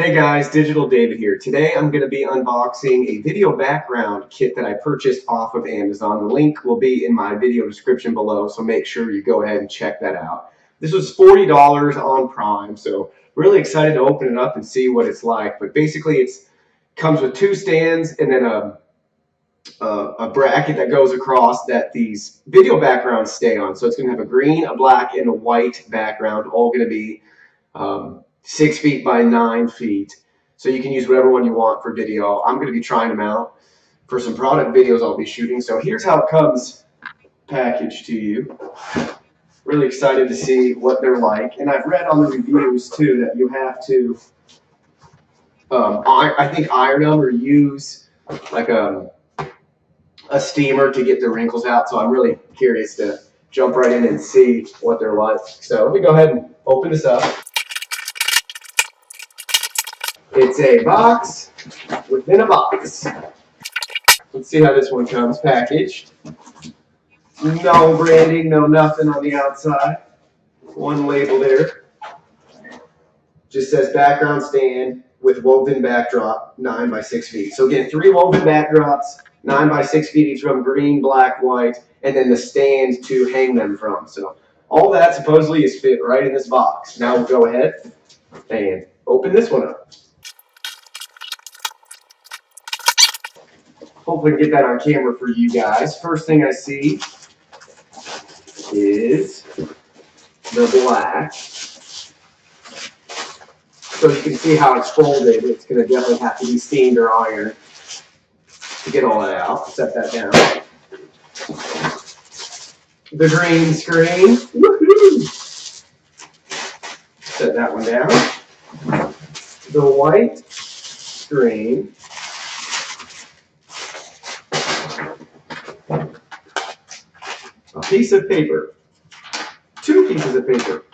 Hey guys, Digital David here. Today I'm going to be unboxing a video background kit that I purchased off of Amazon. The link will be in my video description below, so make sure you go ahead and check that out. This was $40 on Prime, so really excited to open it up and see what it's like. But basically it comes with two stands and then a bracket that goes across that these video backgrounds stay on. So it's going to have a green, a black, and a white background, all going to be 6 feet by 9 feet. So you can use whatever one you want for video. I'm going to be trying them out for some product videos I'll be shooting. So here's how it comes packaged to you. Really excited to see what they're like. And I've read on the reviews too that you have to, I think, iron them or use like a steamer to get the wrinkles out. So I'm really curious to jump right in and see what they're like. So let me go ahead and open this up. It's a box within a box. Let's see how this one comes packaged. No branding, no nothing on the outside. One label there. Just says background stand with woven backdrop, 9 by 6 feet. So again, 3 woven backdrops, 9 by 6 feet each from green, black, white, and then the stand to hang them from. So all that supposedly is fit right in this box. Now we'll go ahead and open this one up. Hopefully get that on camera for you guys. First thing I see is the black. So you can see how it's folded. It's going to definitely have to be steamed or ironed to get all that out. Set that down. The green screen. Woohoo! Set that one down. The white screen. A piece of paper, 2 pieces of paper,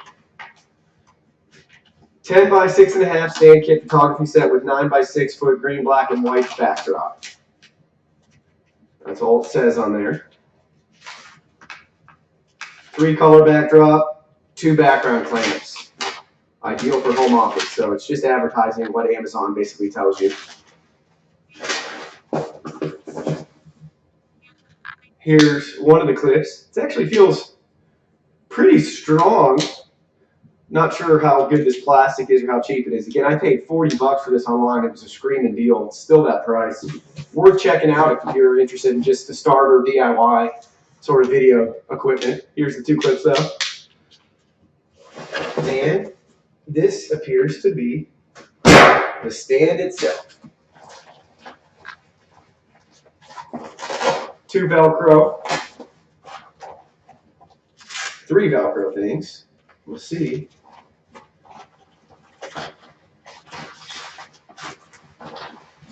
10 by 6.5 stand kit photography set with 9 by 6 foot green, black, and white backdrop. That's all it says on there. 3 color backdrop, 2 background clamps. Ideal for home office, so it's just advertising what Amazon basically tells you. Here's one of the clips. It actually feels pretty strong. Not sure how good this plastic is or how cheap it is. Again, I paid $40 for this online. It was a screaming deal. It's still that price. Worth checking out if you're interested in just a starter DIY sort of video equipment. Here's the 2 clips though. And this appears to be the stand itself. 2 Velcro, 3 Velcro things. We'll see.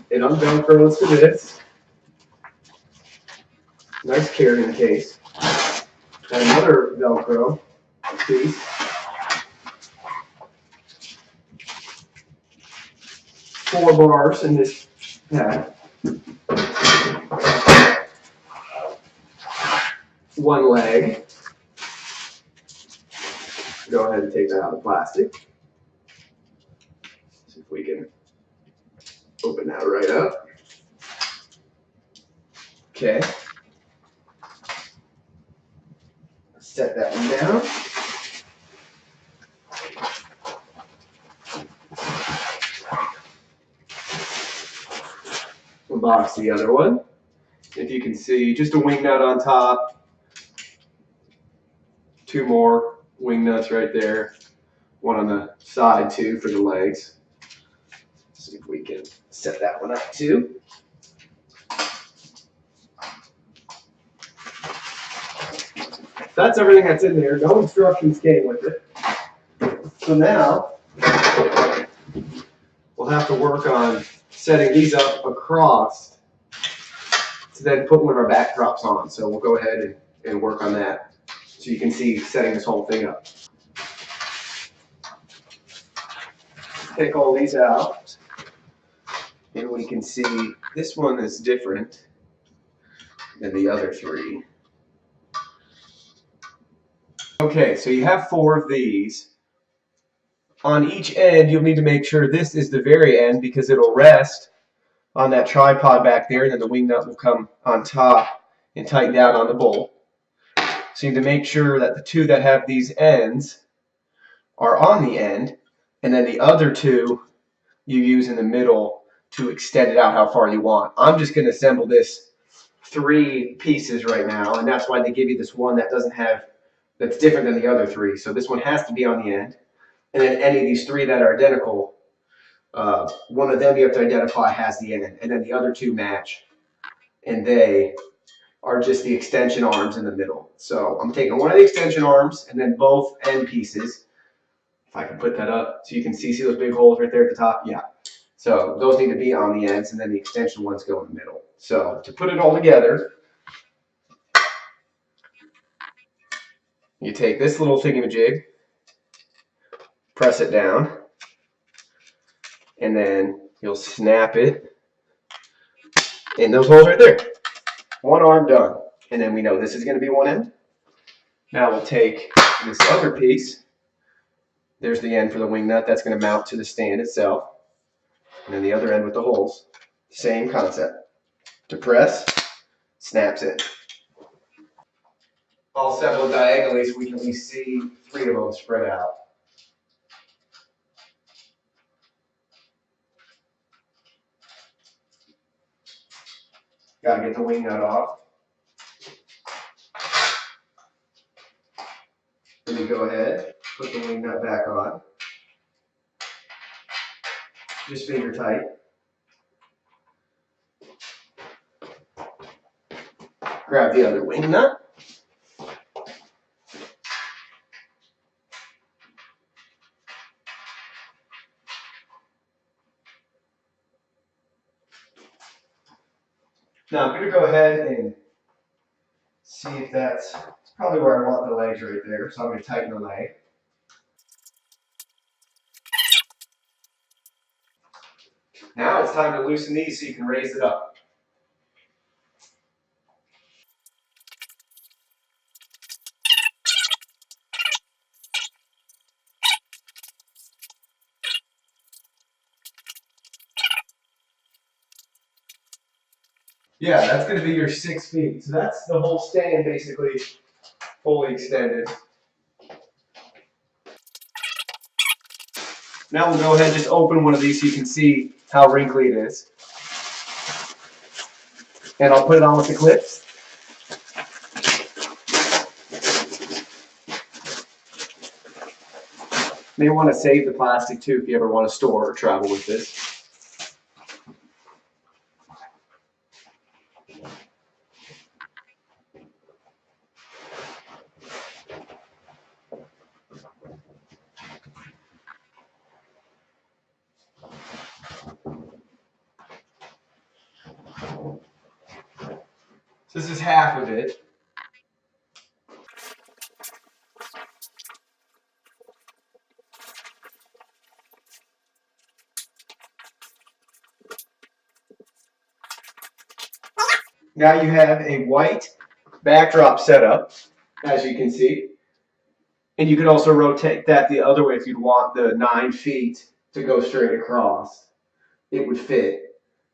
It unvelcros to this. Nice carrying case. And another Velcro piece. 4 bars in this pack. 1 leg. Go ahead and take that out of the plastic. See if we can open that right up. Okay. Set that one down. Unbox the other one. If you can see, just a wing nut on top. 2 more wing nuts right there. 1 on the side too for the legs. See if we can set that one up too. That's everything that's in there. No instructions came with it. So now we'll have to work on setting these up across to then put one of our backdrops on. So we'll go ahead and work on that so you can see setting this whole thing up. Take all these out. And we can see this one is different than the other 3. Okay, so you have 4 of these. On each end, you'll need to make sure this is the very end because it'll rest on that tripod back there, and then the wing nut will come on top and tighten down on the bolt. So you need to make sure that the two that have these ends are on the end, and then the other two you use in the middle to extend it out how far you want. I'm just going to assemble this 3 pieces right now, and that's why they give you this one that doesn't have, that's different than the other 3. So this one has to be on the end, and then any of these 3 that are identical, one of them you have to identify has the end, and then the other 2 match, and they are just the extension arms in the middle. So I'm taking one of the extension arms and then both end pieces. If I can put that up so you can see those big holes right there at the top. Yeah. So those need to be on the ends, and then the extension ones go in the middle. So to put it all together, you take this little thingamajig, press it down, and then you'll snap it in those holes right there. One arm done. And then we know this is going to be one end. Now we'll take this other piece. There's the end for the wing nut. That's going to mount to the stand itself. And then the other end with the holes. Same concept. To press, snaps in. I'll assemble diagonally so we can at least see 3 of them spread out. Got to get the wing nut off. Then you go ahead, put the wing nut back on. Just finger tight. Grab the other wing nut. Now I'm going to go ahead and see if that's probably where I want the legs right there. So I'm going to tighten the leg. Now it's time to loosen these so you can raise it up. Yeah, that's going to be your 6 feet. So that's the whole stand basically fully extended. Now we'll go ahead and just open one of these so you can see how wrinkly it is. And I'll put it on with the clips. May want to save the plastic too if you ever want to store or travel with this. This is half of it. Now you have a white backdrop setup, as you can see. And you can also rotate that the other way if you'd want the 9 feet to go straight across. It would fit.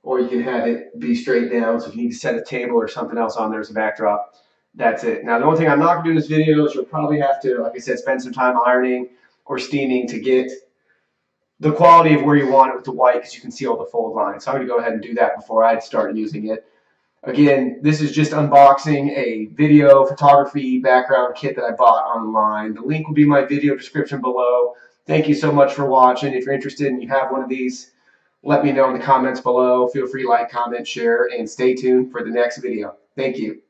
Or you can have it be straight down, so if you need to set a table or something else on there as a backdrop, that's it. Now the only thing I'm not going to do in this video is you'll probably have to, like I said, spend some time ironing or steaming to get the quality of where you want it with the white, because you can see all the fold lines. So I'm going to go ahead and do that before I start using it. Again, this is just unboxing a video photography background kit that I bought online. The link will be in my video description below. Thank you so much for watching. If you're interested and you have one of these, let me know in the comments below. Feel free to like, comment, share, and stay tuned for the next video. Thank you.